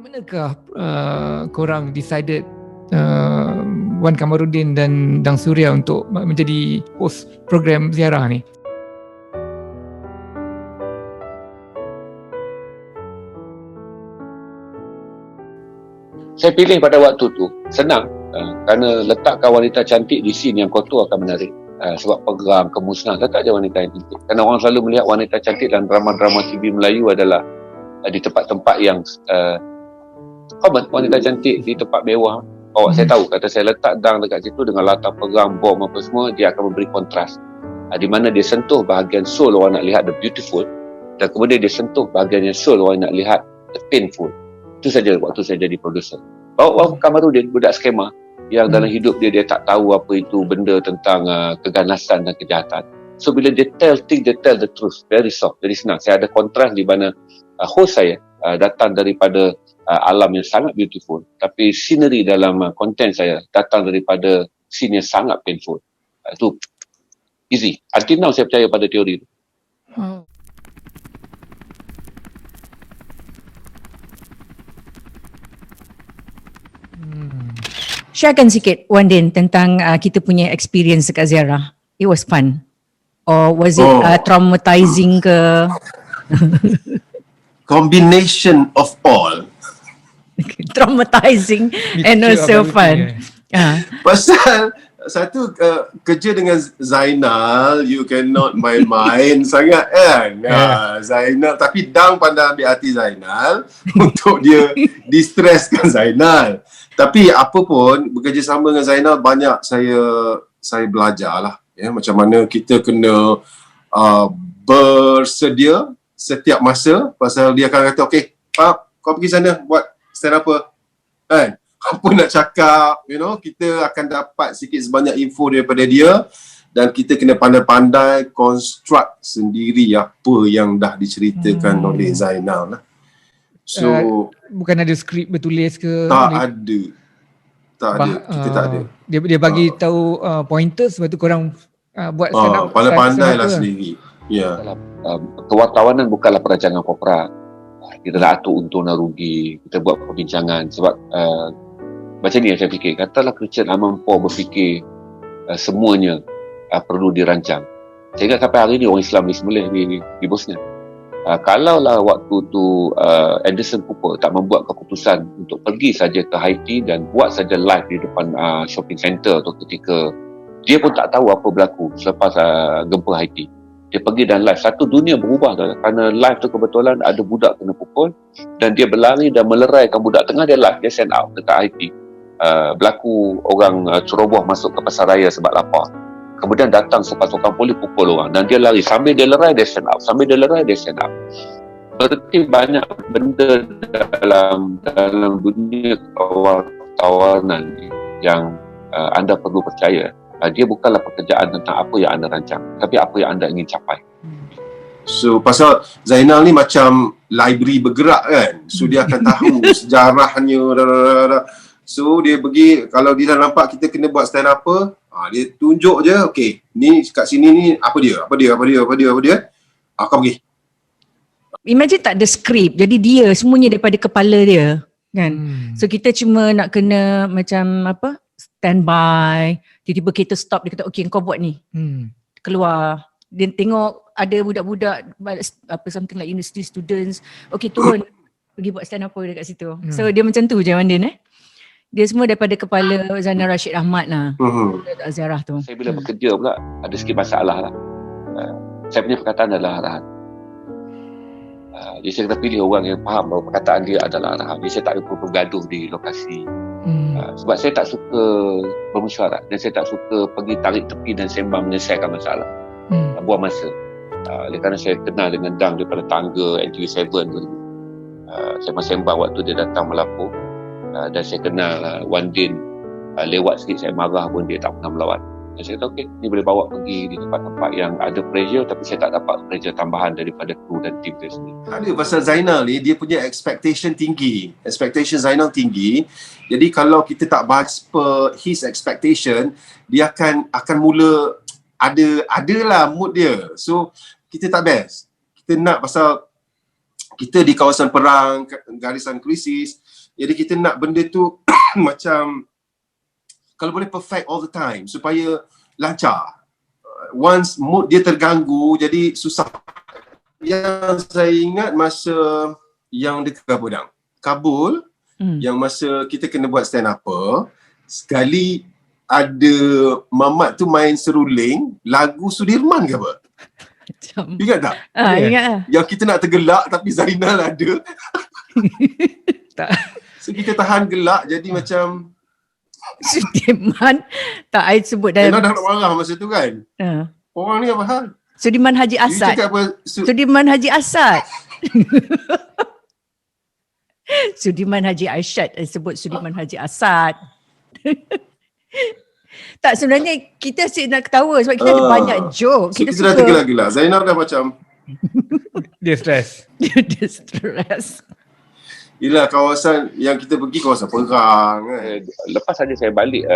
manakah korang decided Wan Kamarudin dan Dang Surya untuk menjadi host program ziarah ni? Saya pilih pada waktu tu senang kerana letakkan wanita cantik di scene yang kotor akan menarik. Sebab pegang, kemusnah, letak je wanita yang cantik. Kerana orang selalu melihat wanita cantik dalam drama-drama TV Melayu adalah di tempat-tempat yang common, wanita cantik di tempat mewah. Saya tahu, kata saya letak Dang dekat situ dengan latar perang, bom apa semua, dia akan memberi kontras. Di mana dia sentuh bahagian soul orang nak lihat the beautiful, dan kemudian dia sentuh bahagian yang soul orang nak lihat the painful. Itu saja waktu saya jadi producer. Wan Kamarudin, budak skema yang dalam hidup dia tak tahu apa itu benda tentang keganasan dan kejahatan. So bila dia tell the truth, very soft, very senang. Saya ada kontras di mana host saya datang daripada alam yang sangat beautiful, tapi scenery dalam content saya datang daripada scene yang sangat painful. Itu easy. Until now saya percaya pada teori itu. Sharekan sikit Wan Din tentang kita punya experience dekat ziarah. It was fun or was it traumatizing ke? Combination of all. Traumatizing and also fun. Pasal satu kerja dengan Zainal, you cannot main-main sangat kan. Zainal, tapi Dang pandai ambil hati Zainal untuk dia distresskan Zainal. Tapi apa pun bekerjasama dengan Zainal banyak saya belajar lah. Macam mana kita kena bersedia setiap masa, pasal dia akan kata, okay, Pak, kau pergi sana buat stand up kan? Apa nak cakap, kita akan dapat sikit sebanyak info daripada dia dan kita kena pandai-pandai construct sendiri apa yang dah diceritakan oleh Zainal lah. So bukan ada skrip bertulis ke? Tak ada. Kita tak ada. Dia bagi tahu pointers, lepas tu korang buat stand up. Pandai-pandai lah sendiri. Ya. Kewartawanan bukanlah perancangan korporat. Kita nak atur untung dan rugi, kita buat perbincangan. Sebab macam ni yang saya fikir, katalah Christian Amanpour berfikir semuanya perlu dirancang. Saya ingat sampai hari ni orang Islam disembelih di Bosnia. Kalaulah waktu tu Anderson Cooper tak membuat keputusan untuk pergi saja ke Haiti dan buat saja live di depan shopping center tu, ketika dia pun tak tahu apa berlaku selepas gempa Haiti. Dia pergi dan live, satu dunia berubah tu. Kerana live tu kebetulan ada budak kena pukul dan dia berlari dan meleraikan budak tengah dia live, dia send out dekat Haiti. Berlaku orang ceroboh masuk ke pasar raya sebab lapar. Kemudian datang sepasukan polis pukul orang dan dia lari, sambil dia lerai dia send out, sambil dia lerai dia send out. Berarti banyak benda dalam dunia kewartawanan yang anda perlu percaya. Dia bukanlah pekerjaan tentang apa yang anda rancang, tapi apa yang anda ingin capai. So pasal Zainal ni macam library bergerak kan, so dia akan tahu sejarahnya. So dia pergi, kalau dia dah nampak kita kena buat stand up dia tunjuk je, okay, ni kat sini ni apa dia, kau pergi. Imagine tak ada skrip, jadi dia semuanya daripada kepala dia kan. So kita cuma nak kena macam standby, tiba-tiba kereta stop, dia kata okay kau buat ni. Keluar, dia tengok ada budak-budak something like university students, okay turun pergi buat stand up dekat situ. So dia macam tu je Wan Din. Dia semua daripada kepala Zainal Rashid Ahmad lah. Ziarah tu. Saya bila bekerja pula ada sikit masalah lah. Saya punya perkataan adalah arahan. Jadi saya kena pilih orang yang faham bahawa perkataan dia adalah arahan. Jadi saya tak ada bergaduh di lokasi. Sebab saya tak suka bermesyuarat dan saya tak suka pergi tarik tepi dan sembang menyelesaikan masalah. Buang masa. Kerana saya kenal dengan Dang daripada tangga NTV7 tu. Saya sembang waktu dia datang melapor. Dan saya kenal Wan Din lewat sikit, saya marah pun dia tak pernah melawan. Dan saya kata okay, ni boleh bawa pergi di tempat-tempat yang ada pressure, tapi saya tak dapat pressure tambahan daripada kru dan tim saya sendiri. Ada pasal Zainal ni, dia punya expectation Zainal tinggi. Jadi kalau kita tak bahas per his expectation, dia akan mula adalah mood dia. So kita tak best. Kita nak pasal kita di kawasan perang, garisan krisis. Jadi kita nak benda tu macam kalau boleh perfect all the time supaya lancar. Once mood dia terganggu, jadi susah. Yang saya ingat masa yang dekat Kabul, yang masa kita kena buat stand up, sekali ada mamat tu main seruling lagu Sudirman ke apa? Macam Ingat tak? ingat lah. Yang kita nak tergelak tapi Zainal ada. Tak. So kita tahan gelak jadi macam Sudirman tak I sebut Zainal dalam dah nak marah masa tu kan. Orang ni apa hal? Sudirman Haji You Asad. cakap apa? Sudirman Haji Asad. Sudirman Haji Aisyad sebut Sudirman Haji Asad. Tak, sebenarnya kita asyik nak ketawa sebab kita ada banyak joke. So, kita suka dah tergelak-gelak. Zainal dah macam Dia stres. dia stress. yelah kawasan yang kita pergi kawasan perang kan. Lepas saja saya balik,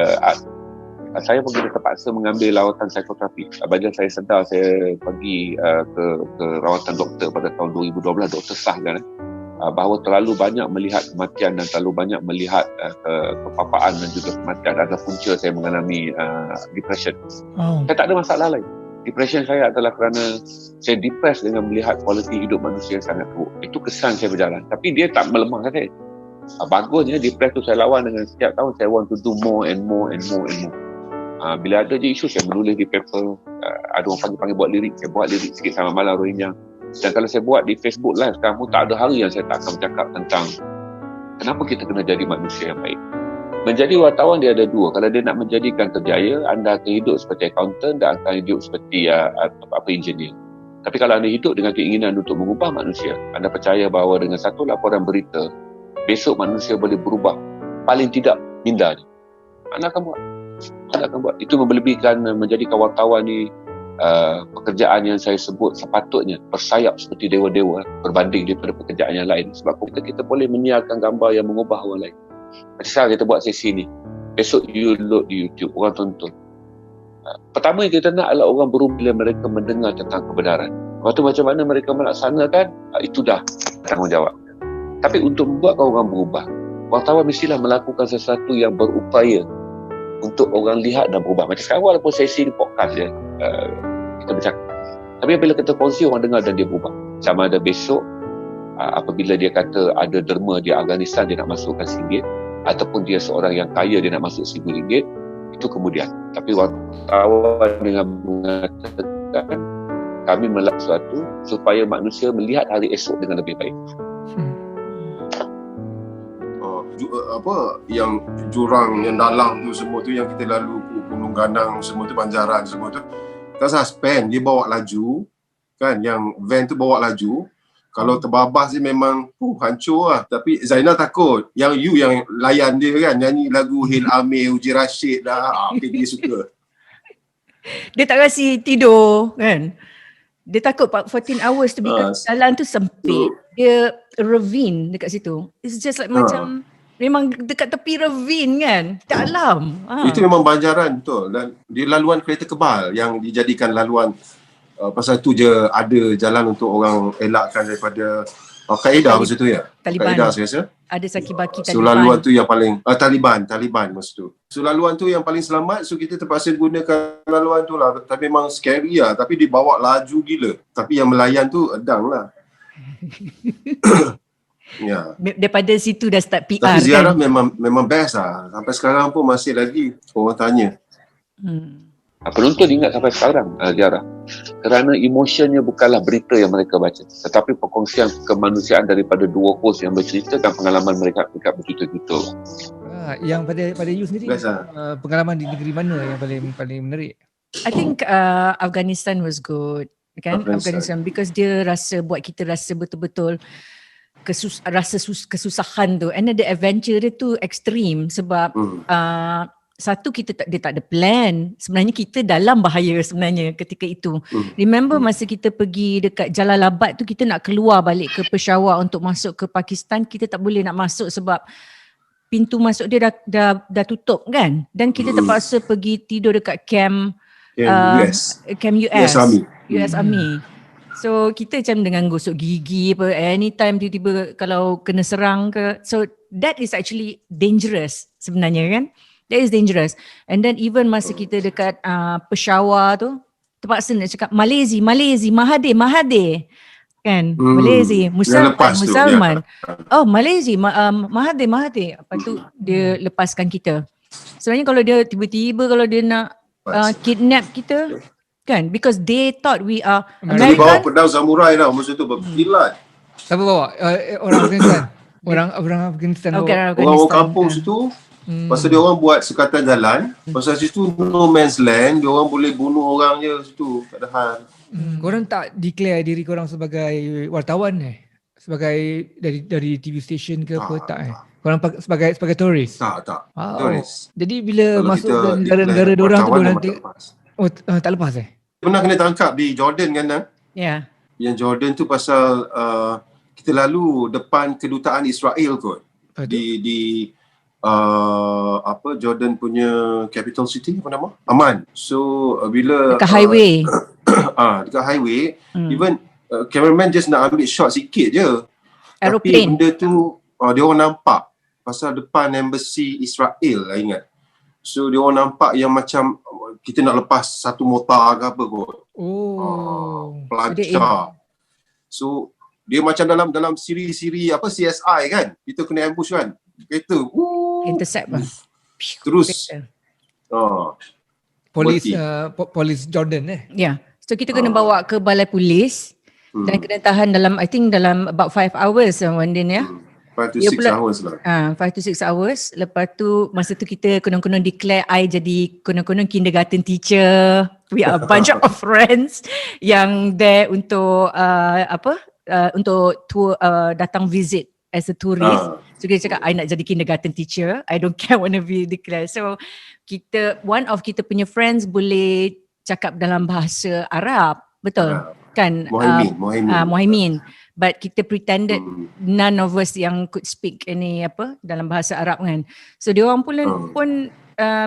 saya pun kena terpaksa mengambil rawatan psikoterapi. Bila saya sedar saya pergi ke rawatan doktor pada tahun 2012, doktor sahkan bahawa terlalu banyak melihat kematian dan terlalu banyak melihat kepapaan dan juga kematian adalah punca saya mengalami depression. Saya tak ada masalah lain. Depression saya adalah kerana saya depressed dengan melihat kualiti hidup manusia yang sangat teruk. Itu kesan saya berjalan. Tapi dia tak melemahkan saya. Bagusnya depressed tu saya lawan dengan setiap tahun saya want to do more and more and more and more. Bila ada je isu saya menulis di paper, ada orang panggil buat lirik, saya buat lirik sikit sama malam Rohingya. Dan kalau saya buat di Facebook Live sekarang pun tak ada hari yang saya tak akan bercakap tentang kenapa kita kena jadi manusia yang baik. Menjadi wartawan dia ada dua. Kalau dia nak menjadikan kerjaya, anda akan hidup seperti accountant dan akan hidup seperti engineer. Tapi kalau anda hidup dengan keinginan untuk mengubah manusia, anda percaya bahawa dengan satu laporan berita, besok manusia boleh berubah. Paling tidak minda ni. Anda akan buat. Itu melebihkan menjadikan wartawan ni pekerjaan yang saya sebut sepatutnya bersayap seperti dewa-dewa berbanding daripada pekerjaan yang lain. Sebab kita boleh menyiarkan gambar yang mengubah orang lain. Macam sekarang kita buat sesi ni, besok you load di YouTube, orang tonton. Pertama yang kita nak adalah orang berubah bila mereka mendengar tentang kebenaran. Lepas tu macam mana mereka melaksanakan, itu dah tanggungjawab. Tapi untuk membuatkan orang berubah, wartawan mestilah melakukan sesuatu yang berupaya untuk orang lihat dan berubah. Macam sekarang walaupun sesi ni podcast je, kita bercakap. Tapi bila kita kongsi, orang dengar dan dia berubah. Sama ada besok, apabila dia kata ada derma di Afghanistan, dia nak masukkan RM1, ataupun dia seorang yang kaya, dia nak masuk RM1,000, itu kemudian. Tapi wartawan dengan mengatakan kami melakukan sesuatu supaya manusia melihat hari esok dengan lebih baik. Yang jurang yang dalam tu semua tu, yang kita lalu Gunung Ganang semua tu, Banjaran semua tu, tak suspend, dia bawa laju kan, yang van tu bawa laju. Kalau terbabas dia memang hancur lah. Tapi Zainal takut yang you yang layan dia kan, nyanyi lagu Hil Amir, Uji Rashid dah, dia suka. Dia tak kasi tidur kan. Dia takut 14 hours tu because jalan tu sempit. Dia ravine dekat situ. It's just like macam memang dekat tepi ravine kan, dalam. Itu memang Banjaran betul. Dan di laluan kereta kebal yang dijadikan laluan, pasal tu je ada jalan untuk orang elakkan daripada Al-Qaeda masa tu ya. Taliban. Al-Qaeda saya rasa. Ada Saki-Baki Taliban. So laluan tu yang paling Taliban masa tu. So laluan tu yang paling selamat, so kita terpaksa gunakan laluan tu lah. Tapi memang scary lah, tapi dibawa laju gila. Tapi yang melayan tu edang lah. Ya. Daripada situ dah start PR. Tapi ziarah kan? memang best lah. Sampai sekarang pun masih lagi orang tanya. Penonton ingat sampai sekarang ziarah. Kerana emotionnya bukanlah berita yang mereka baca, tetapi perkongsian kemanusiaan daripada dua host yang berceritakan pengalaman mereka dekat berjuta-juta. Yang pada you sendiri, pengalaman di negeri mana yang paling menarik? I think Afghanistan was good. Kan? Afghanistan because dia buat kita rasa betul-betul kesusahan tu, and the adventure dia tu ekstrim sebab satu dia tak ada plan. Sebenarnya kita dalam bahaya sebenarnya ketika itu. Remember masa kita pergi dekat Jalalabad tu, kita nak keluar balik ke Peshawar untuk masuk ke Pakistan, kita tak boleh nak masuk sebab pintu masuk dia dah tutup kan, dan kita terpaksa pergi tidur dekat camp US Army. So kita macam dengan gosok gigi apa, anytime tiba-tiba kalau kena serang ke, so that is actually dangerous sebenarnya kan. That is dangerous. And then even masa kita dekat Peshawar tu, terpaksa nak cakap Malaysia, Mahathir kan, Malaysia, Musalman. Oh Malaysia, Mahathir. Lepas tu dia lepaskan kita. Sebenarnya kalau dia tiba-tiba kalau dia nak kidnap kita kan, because they thought we are Dia bawa American. pedang samurai tau masa tu berkilat. Siapa bawa? Orang Afghanistan. Orang Afghanistan bawa. Orang-orang kampung situ. Pasal dia orang buat sekatan jalan. Pasal situ no man's land. Dia orang boleh bunuh orang je situ. Tak ada hal. Korang tak declare diri korang sebagai wartawan sebagai dari TV station ke apa tak Korang sebagai turis? Tak. Wow. Turis. Jadi bila Kalau masuk kita ke negara-negara declare diorang tu wartawan diorang memang tak lepas. tak lepas Pernah kena tangkap di Jordan kan? Yeah. Yang Jordan tu pasal kita lalu depan kedutaan Israel kot. Di Jordan punya capital city apa nama? Amman. So bila Dekat highway. dekat highway, even cameraman just nak ambil shot sikit je. Aeroplane. Tapi benda tu dia orang nampak pasal depan embassy Israel lah ingat. So dia orang nampak yang macam kita nak lepas satu motor ke apa kot. Pelajar. So dia macam dalam siri-siri apa CSI kan. Kita kena ambush kan. Kereta. Intercept lah. Terus Polis Jordan Yeah. So kita kena bawa ke balai polis dan kena tahan dalam about 5 hours one day ya. 5 to 6 hours lah. 5 to 6 hours. Lepas tu masa tu kita konon-konon declare I jadi konon-konon kindergarten teacher. We are a bunch of friends yang there untuk untuk tour datang visit as a tourist. So kita cakap I nak jadi kindergarten teacher. I don't care wanna be declare. So one of kita punya friends boleh cakap dalam bahasa Arab. Betul? Kan? Mohaimin. But kita pretended none of us yang could speak any dalam bahasa Arab kan. So dia orang pun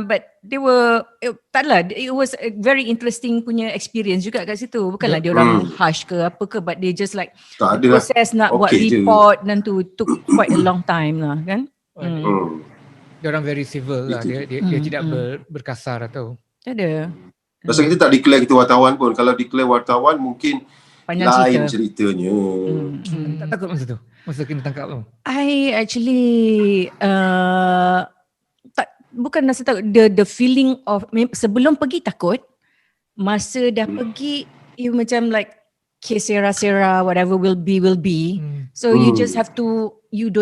but they were taklah, it was a very interesting punya experience juga kat situ. Bukanlah dia orang harsh ke apa ke, but they just like proses nak buat report dan tu took quite a long time lah kan. Dia orang very civil lah. Dia tidak berkasar atau tak ada. Pasal kita tak declare kita wartawan pun. Kalau declare wartawan mungkin panjang lain ceritanya. tak takut masa tu? Masa kena tangkap tu? I actually bukan rasa takut, the feeling of sebelum pergi takut, masa dah pergi you macam like okay, sera whatever will be. So you just have to you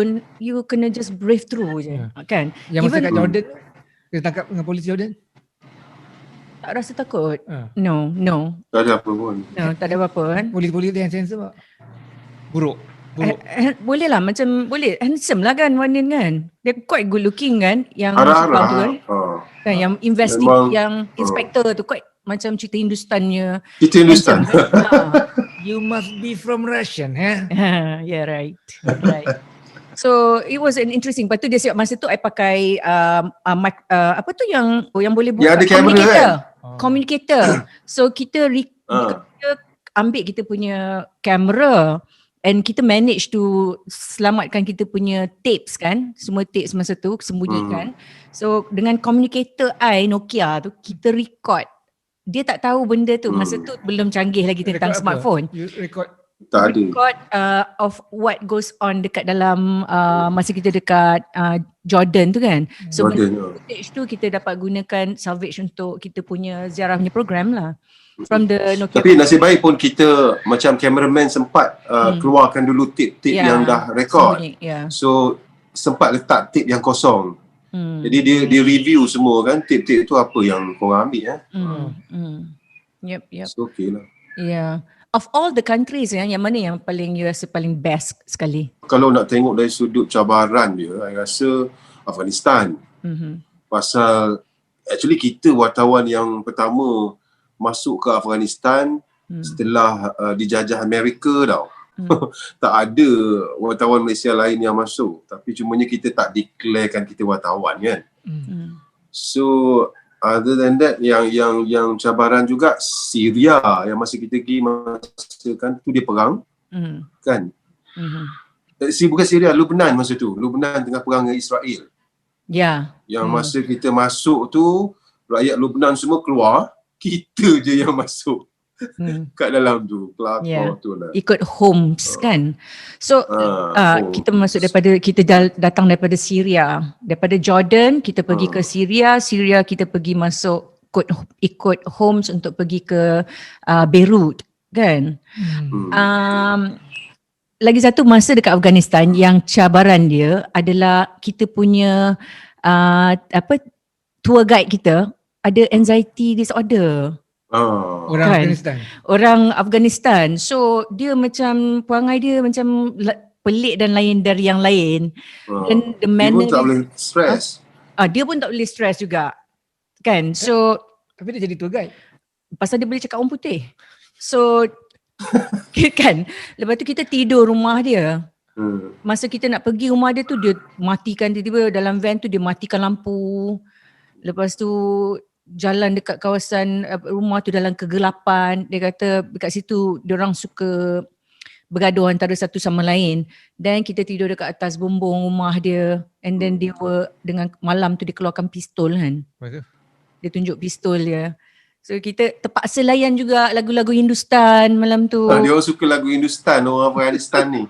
kena just brave through je kan. Yang masa kat Jordan kena tangkap dengan polis Jordan? Tak rasa takut. No. Tak ada apa pun. No, tak ada apa-apa kan. Polis dia handsome tak? Buruk. Boleh lah, macam boleh handsome lah kan Wanin kan. Dia quite good looking kan, yang Arah-arah tu kan. Kan yang yang inspector tu quite macam cerita Hindustannya. Kita Hindustan. You must be from Russian, Yeah, right. So it was an interesting. Lepas tu dia siap masa tu I pakai apa tu yang boleh buka, ada kamera kan? Communicator. So kita ambil kita punya kamera and kita manage to selamatkan kita punya tapes kan. Semua tapes masa tu sembunyikan. So dengan communicator Nokia tu kita record. Dia tak tahu benda tu. Masa tu belum canggih lagi tentang smartphone. You record Tak ada. Record of what goes on dekat dalam masa kita dekat Jordan tu kan. So footage tu kita dapat gunakan salvage untuk kita punya ziarah punya program lah. From the Nokia. Tapi nasib baik pun kita macam cameraman sempat keluarkan dulu tip-tip yang dah record. So sempat letak tip yang kosong. Jadi dia review semua kan tip-tip tu apa yang korang ambil Yep. So okay lah. Yeah. Of all the countries yang mana yang paling you rasa paling best sekali? Kalau nak tengok dari sudut cabaran dia, saya rasa Afghanistan. Pasal actually kita wartawan yang pertama masuk ke Afghanistan setelah dijajah Amerika tau. Tak ada wartawan Malaysia lain yang masuk. Tapi cumanya kita tak declarekan kita wartawan kan. So Other than that, yang cabaran juga Syria yang masa kita pergi masa kan tu dia perang kan. Bukan Syria, Lebanon masa tu. Lebanon tengah perang dengan Israel. Ya. Yang masa kita masuk tu, rakyat Lebanon semua keluar, kita je yang masuk kat dalam tu. Kelakar tu lah. Ikut Homs kan. So kita masuk kita datang daripada Syria. Daripada Jordan kita pergi ke Syria. Syria kita pergi masuk ikut Homs untuk pergi ke Beirut kan. Lagi satu masa dekat Afghanistan yang cabaran dia adalah kita punya tour guide kita ada anxiety disorder. Orang kan? Afghanistan. Orang Afghanistan. So dia macam perangai dia macam pelik dan lain dari yang lain. Dan the Dia manner pun tak boleh stress. dia pun tak boleh stress juga. Kan? So Tapi dia jadi tour guide. pasal dia boleh cakap orang putih. So kan? Lepas tu kita tidur rumah dia. Masa kita nak pergi rumah dia tu dia matikan tiba-tiba dalam van tu dia matikan lampu. Lepas tu jalan dekat kawasan rumah tu dalam kegelapan. Dia kata dekat situ diorang suka bergaduh antara satu sama lain. Dan kita tidur dekat atas bumbung rumah dia. And then dia dengan malam tu dia keluarkan pistol kan. Betul. Dia tunjuk pistol dia. So kita terpaksa layan juga lagu-lagu Hindustan malam tu. Dia orang suka lagu Hindustan, orang Afghanistan ni.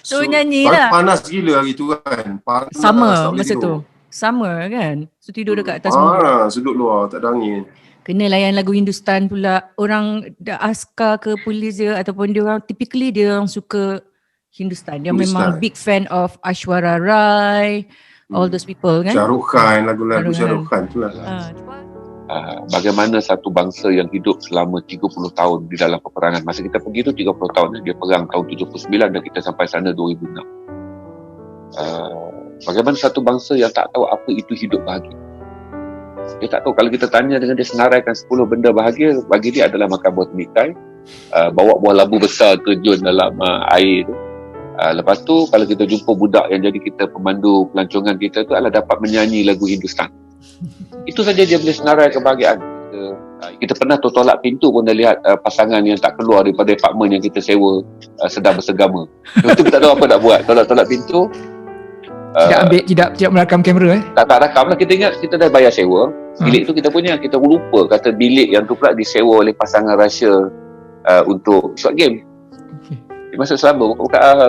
So nyanyi lah. Panas gila hari tu kan. Panas, Sama masa tu. Sama kan. So tidur dekat atas bumbung. Sudut luar, tak ada angin. Kena layan lagu Hindustan pula. Orang askar ke polis dia ataupun dia orang typically dia orang suka Hindustan. Dia memang big fan of Aishwarya Rai, all those people kan. Shah Rukh Khan, lagu-lagu Shah Rukh Khan tu lah. Bagaimana satu bangsa yang hidup selama 30 tahun di dalam peperangan. Masa kita pergi tu 30 tahun. Dia perang tahun 79 dan kita sampai sana 2006. Bagaimana satu bangsa yang tak tahu apa itu hidup bahagia. Dia tak tahu. Kalau kita tanya dengan dia senaraikan 10 benda bahagia, bagi dia adalah makan buah temikai, bawa buah labu besar terjun dalam air tu. Lepas tu kalau kita jumpa budak yang jadi kita pemandu pelancongan kita tu adalah dapat menyanyi lagu Hindustan. Itu saja dia boleh senarai kebahagiaan. Kita pernah tolak pintu pun dah lihat pasangan yang tak keluar daripada apartmen yang kita sewa sedang bersegama. Itu kita tak tahu apa nak buat. Tolak pintu. Tidak merakam kamera Tak rakam lah. Kita ingat kita dah bayar sewa. Bilik tu kita punya. Kita lupa kata bilik yang tu pula disewa oleh pasangan Russia untuk short game. Masuk selamba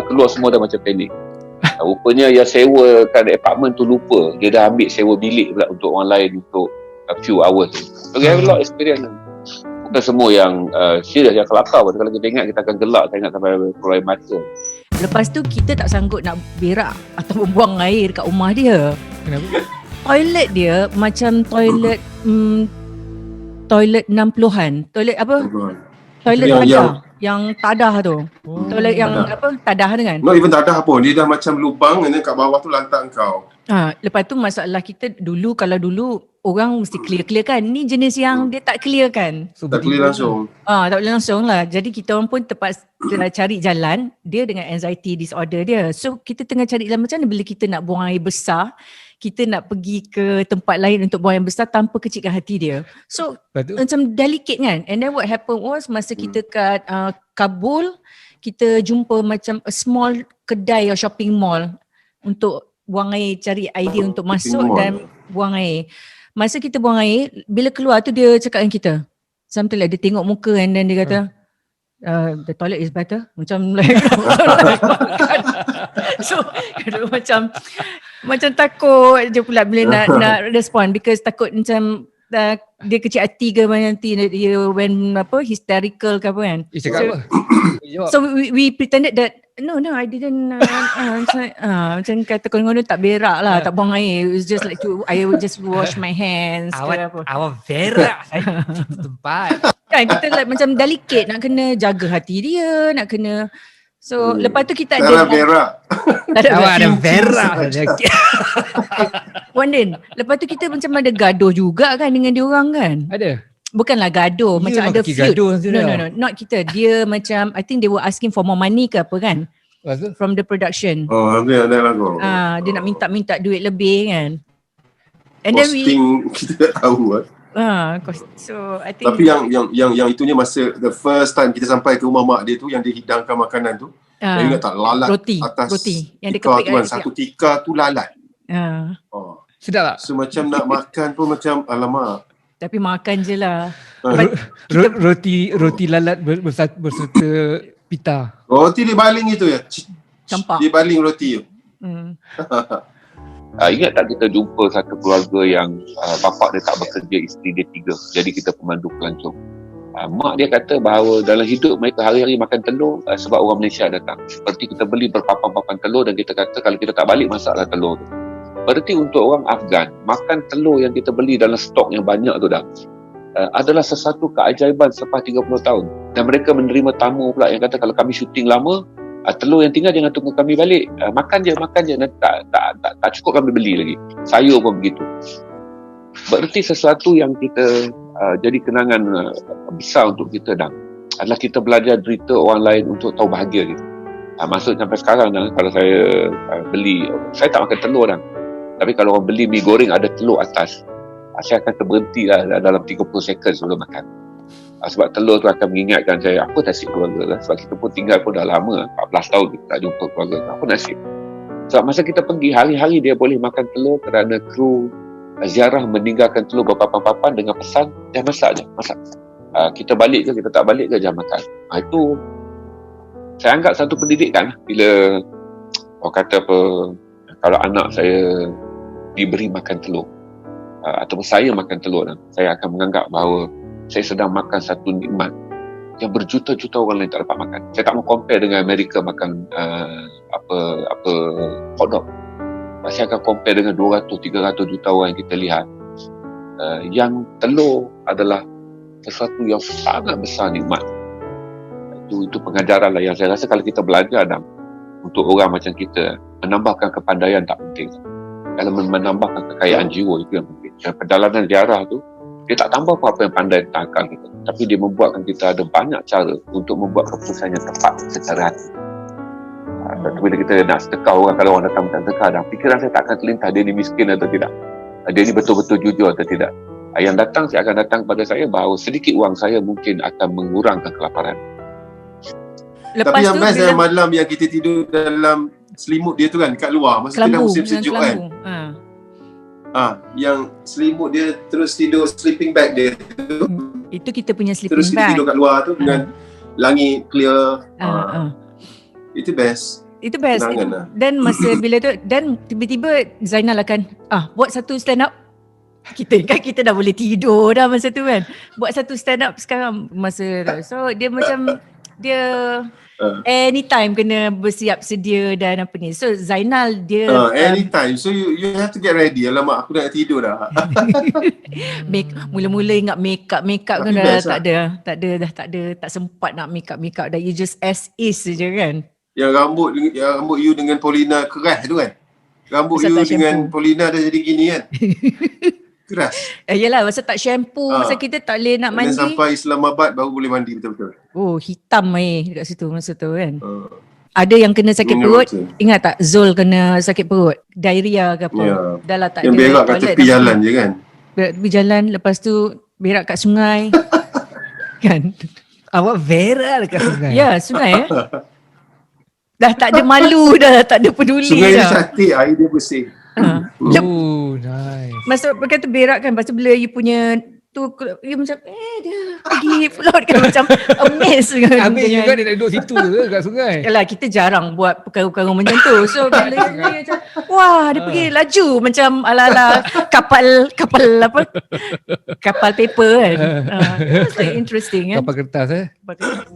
keluar semua dah macam panik. Rupanya yang sewakan apartment tu lupa. Dia dah ambil sewa bilik pula untuk orang lain untuk a few hours. So we have a lot of experience. Bukan semua yang serius, yang kelakar. Kalau kita ingat kita akan gelak. Kita ingat sampai keluar mata. Lepas tu kita tak sanggup nak berak atau buang air kat rumah dia. Kenapa? Toilet dia macam toilet 60-an. Toilet apa? Toilet yang tadah tu. Toilet yang tadah tu kan? Not even tadah pun. Dia dah macam lubang and then kat bawah tu lantak kau. Lepas tu masalah kita kalau dulu orang mesti clear kan. Ni jenis yang dia tak clear kan. So, tak boleh langsung. Tak boleh langsung lah. Jadi kita orang pun terpaksa cari jalan. Dia dengan anxiety disorder dia. So kita tengah cari jalan macam mana bila kita nak buang air besar. Kita nak pergi ke tempat lain untuk buang air besar tanpa kecilkan hati dia. So macam delicate kan. And then what happened was masa kita kat Kabul. Kita jumpa macam a small kedai or shopping mall. Untuk buang air, cari idea untuk masuk dan buang air. Masa kita buang air, bila keluar tu dia cakap dengan kita. Something like dia tengok muka and then dia kata, the toilet is better. Macam like, so macam takut je pula bila nak respond because takut macam dia kecil hati ke nanti dia when hysterical ke apa kan. So we pretended that no I didn't macam kata konon-konon tak berak lah, tak buang air. It was just like I would just wash my hands awak berak saya tempat kan. Kita like macam delicate, nak kena jaga hati dia, nak kena. So lepas tu kita ada berak. Awak ada berak. Wandin, lepas tu kita macam ada gaduh juga kan dengan dia orang kan. Ada. Bukanlah gaduh, Dia macam ada feud. No, not kita. Dia macam I think they were asking for more money ke apa kan. From the production. Ada lagu. Dia nak minta duit lebih kan. And then we Costing kita tak tahu. so I think Tapi yang itunya masa the first time kita sampai ke rumah mak dia tu, yang dia hidangkan makanan tu, saya ingat tak, lalat roti atas yang dia tikar kepik tu kan, satu tikar tu lalat. Sedap tak? So macam nak makan pun macam alamak. tapi makan je lah. Roti lalat berserta pita. Roti dia baling itu ya. Campak. Dia baling roti tu. Ingat tak kita jumpa satu keluarga yang bapak dia tak bekerja, isteri dia 3. Jadi kita pemandu pelancong. Mak dia kata bahawa dalam hidup mereka hari-hari makan telur sebab orang Malaysia datang. Seperti kita beli berpapan-papan telur dan kita kata kalau kita tak balik masaklah telur tu. Berarti untuk orang Afgan, makan telur yang kita beli dalam stok yang banyak tu dah adalah sesuatu keajaiban selepas 30 tahun. Dan mereka menerima tamu pula yang kata kalau kami syuting lama, telur yang tinggal jangan tunggu kami balik, makan je nanti tak cukup kami beli lagi. Sayur pun begitu. Berarti sesuatu yang kita jadi kenangan besar untuk kita dah adalah kita belajar derita orang lain untuk tahu bahagia gitu. Maksud sampai sekarang dah, kalau saya beli, saya tak makan telur dah, tapi kalau orang beli mi goreng ada telur atas, saya akan terberhenti lah dalam 30 second sebelum makan. Sebab telur tu akan mengingatkan saya apa nasib keluarga lah. Sebab kita pun tinggal pun dah lama, 14 tahun kita tak jumpa keluarga, apa nasib. Sebab masa kita pergi hari-hari dia boleh makan telur kerana kru ziarah meninggalkan telur berpapan-papan dengan pesan jangan masak. Kita balik ke kita tak balik ke jangan makan. Itu saya anggap satu pendidikan bila orang kata apa, kalau anak saya diberi makan telur ataupun saya makan telur, saya akan menganggap bahawa saya sedang makan satu nikmat yang berjuta-juta orang lain tak dapat makan. Saya tak mau compare dengan Amerika makan hotdog. Saya akan compare dengan 200-300 juta orang yang kita lihat yang telur adalah sesuatu yang sangat besar nikmat. Itu pengajaran lah yang saya rasa kalau kita belajar dan untuk orang macam kita, menambahkan kepandaian tak penting. Kalau menambahkan kekayaan jiwa itu yang penting. Dan perjalanan ziarah tu dia tak tambah apa-apa yang pandai tentang akal kita, tapi dia membuatkan kita ada banyak cara untuk membuat keputusan yang tepat secara hati. Bila kita nak sedekah orang, kalau orang datang minta sedekah, dan fikiran saya tak akan terlintas dia ni miskin atau tidak, dia ni betul-betul jujur atau tidak. Yang datang, saya akan datang kepada saya bahawa sedikit wang saya mungkin akan mengurangkan kelaparan. Lepas tapi yang tu best yang malam yang kita tidur dalam selimut dia tu kan, kat luar masa kita musim sejuk kan. Yang selimut dia terus tidur, sleeping bag dia tu, itu kita punya sleeping terus bag. Terus tidur kat luar tu dengan langit clear. Itu best. Itu best. Dan masa bila tu, dan tiba-tiba Zainal akan buat satu stand up. Kita dah boleh tidur dah masa tu kan. Buat satu stand up sekarang masa tu. So dia macam dia anytime kena bersiap sedia dan apa ni. So Zainal dia anytime. So you have to get ready. Alamak, aku dah nak tidur dah. Mula-mula ingat make up kan dah tak ada, tak sempat nak make up dah. You just as is je kan. Yang rambut you dengan Paulina keras tu kan. Rambut you dengan Paulina dah jadi gini kan. Keras. Yelah, masa tak shampoo, masa kita tak boleh nak mandi. Dan sampai Islamabad baru boleh mandi betul-betul. Oh, hitam dekat situ masa tu kan. Ada yang kena sakit perut. Ingat tak Zul kena sakit perut, diarrhea ke apa. Dah lah tak yang ada. Yang berak kat tepi jalan je kan. Berak tepi jalan, lepas tu berak kat sungai. Kan. Awak berak dekat sungai? Ya, sungai dah tak ada malu dah, tak ada peduli sungai dah. Sungai cantik, air dia bersih. Oh, nice. Masa berkata berak kan, lepas tu bila you punya tu, you macam dia pergi float kan, macam amazed kan. Habis juga dia nak duduk situ ke kat sungai? Yalah, kita jarang buat perkara-perkara macam tu. So bila dia macam wah, dia pergi laju macam ala-ala kapal apa? Kapal paper kan. It's like interesting kan. Kapal kertas Kapal kertas.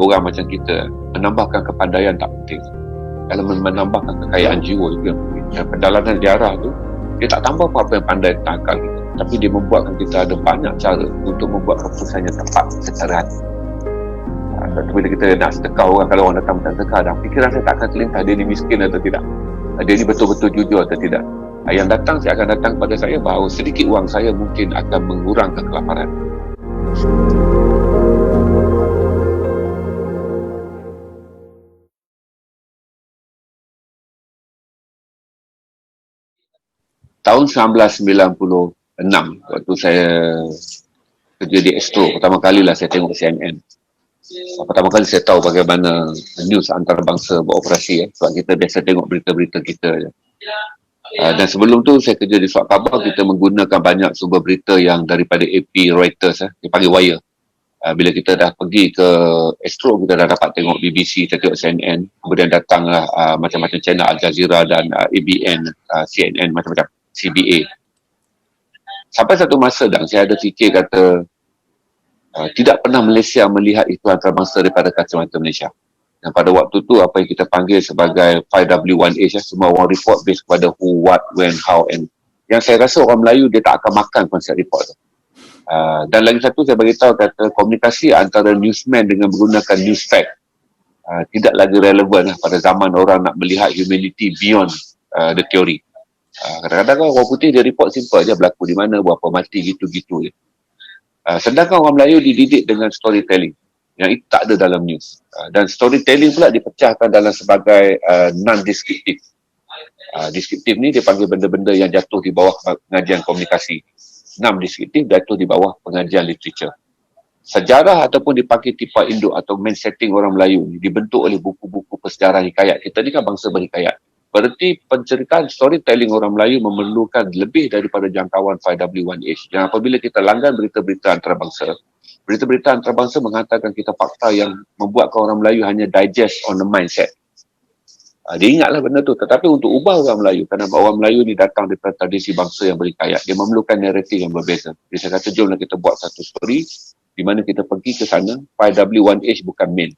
orang macam kita, menambahkan kepandaian tak penting. Kalau menambahkan kekayaan jiwa itu yang penting. Dan perjalanan ziarah tu, dia tak tambah apa-apa yang pandai tentang akal kita, tapi dia membuatkan kita ada banyak cara untuk membuat keputusan yang tepat secara hati. Bila kita nak sedekah orang, kalau orang datang minta sedekah, dan fikiran saya tak akan terlintas dia ni miskin atau tidak, dia ni betul-betul jujur atau tidak. Yang datang, saya akan datang pada saya bahawa sedikit wang saya mungkin akan mengurangkan kelaparan. Tahun 1996, waktu saya kerja di Astro, pertama kali lah saya tengok CNN. Pertama kali saya tahu bagaimana news antarabangsa beroperasi. Sebab kita biasa tengok berita-berita kita je. Dan sebelum tu saya kerja di surat khabar, kita menggunakan banyak sumber berita yang daripada AP, Reuters, dipanggil wire. Bila kita dah pergi ke Astro, kita dah dapat tengok BBC, kita tengok CNN, kemudian datanglah macam-macam channel, Al Jazeera dan ABN, CNN, macam-macam, CBA. Sampai satu masa dan saya ada fikir kata, tidak pernah Malaysia melihat itu antarabangsa daripada kacamata Malaysia. Dan pada waktu tu, apa yang kita panggil sebagai 5W1H, semua orang report based kepada who, what, when, how, and yang saya rasa orang Melayu dia tak akan makan konsep report tu. Dan lagi satu saya beritahu kata komunikasi antara newsman dengan menggunakan news fact tidak lagi relevan pada zaman orang nak melihat humanity beyond the theory. Kadang-kadang orang putih dia report simple je, berlaku di mana, berapa mati, gitu-gitu je. Sedangkan orang Melayu dididik dengan storytelling yang itu tak ada dalam news. Dan storytelling pula dipecahkan dalam sebagai non-descriptive. Descriptive ni dia panggil benda-benda yang jatuh di bawah pengajian komunikasi. Non-descriptive jatuh di bawah pengajian literature. Sejarah ataupun dipanggil tipa induk atau main setting orang Melayu ni dibentuk oleh buku-buku persejarah hikayat. Kita ni kan bangsa berhikayat. Berarti penceritaan storytelling orang Melayu memerlukan lebih daripada jangkauan 5W1H. Dan apabila kita langgan berita-berita antarabangsa, berita-berita antarabangsa menghantarkan kita fakta yang membuatkan orang Melayu hanya digest on the mindset. Dia ingatlah benda tu. Tetapi untuk ubah orang Melayu, kerana orang Melayu ni datang daripada tradisi bangsa yang berhikayat, dia memerlukan naratif yang berbeza. Jadi saya kata, jomlah kita buat satu story di mana kita pergi ke sana, 5W1H bukan main.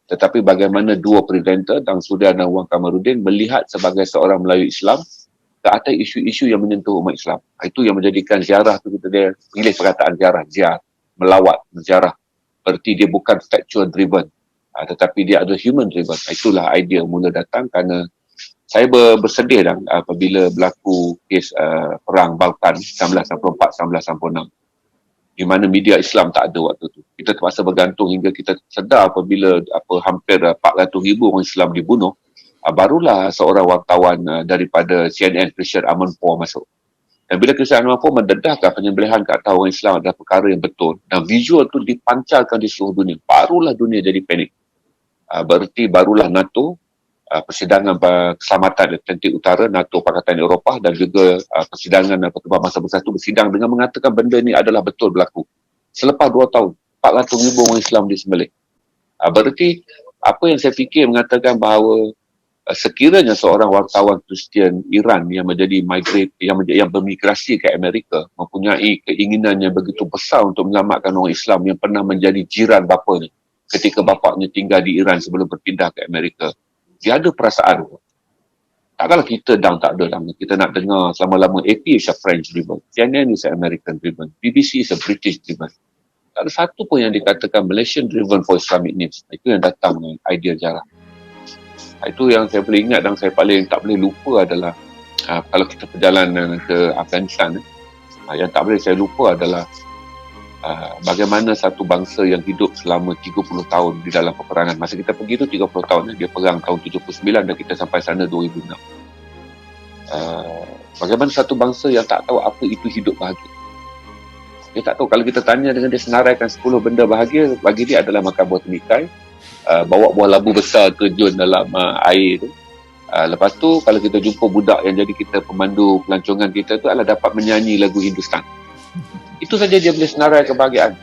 Tetapi bagaimana dua presenter, Dang Surya dan Wan Kamarudin, melihat sebagai seorang Melayu Islam ke atas isu-isu yang menyentuh umat Islam. Itu yang menjadikan ziarah tu kita dia pilih perkataan ziarah, melawat, ziarah. Berarti dia bukan factual driven, tetapi dia ada human driven. Itulah idea mula datang kerana saya bersedih dan apabila berlaku kes perang Balkan 1994-1996. Di mana media Islam tak ada waktu tu. Kita terpaksa bergantung hingga kita sedar apabila hampir 400,000 orang Islam dibunuh, barulah seorang wartawan daripada CNN, Christian Amanpour masuk. Dan bila Christian Amanpour mendedahkan penyembelihan ke atas orang Islam adalah perkara yang betul, dan visual tu dipancarkan di seluruh dunia, barulah dunia jadi panik. Berarti barulah NATO, persidangan keselamatan Atlantik Utara, NATO Pakatan Eropah dan juga persidangan Pertubuhan Bangsa Bersatu bersidang dengan mengatakan benda ni adalah betul berlaku. Selepas 2 tahun, 400,000 orang Islam disembelih. Berarti apa yang saya fikir mengatakan bahawa sekiranya seorang wartawan Kristian Iran yang menjadi migrate, yang bermigrasi ke Amerika mempunyai keinginan yang begitu besar untuk menyelamatkan orang Islam yang pernah menjadi jiran bapanya ketika bapaknya tinggal di Iran sebelum berpindah ke Amerika. Dia ada perasaan. Takkanlah kita tak ada. Kita nak dengar selama-lama AP is a French driven, CNN is a American driven, BBC is a British driven. Tak ada satu pun yang dikatakan Malaysian driven for Islamic news. Itu yang datang dengan idea ziarah. Itu yang saya boleh ingat dan saya paling tak boleh lupa adalah kalau kita perjalanan ke Afghanistan, yang tak boleh saya lupa adalah bagaimana satu bangsa yang hidup selama 30 tahun di dalam peperangan. Masa kita pergi tu 30 tahun, dia perang tahun 79 dan kita sampai sana 2006. Bagaimana satu bangsa yang tak tahu apa itu hidup bahagia. Dia tak tahu, kalau kita tanya dengan dia senaraikan 10 benda bahagia, bagi dia adalah makan buah temikai, bawa buah labu besar terjun dalam air tu. Lepas tu kalau kita jumpa budak yang jadi kita pemandu pelancongan kita tu adalah dapat menyanyi lagu Hindustan. Itu saja dia boleh senarai kebahagiaan.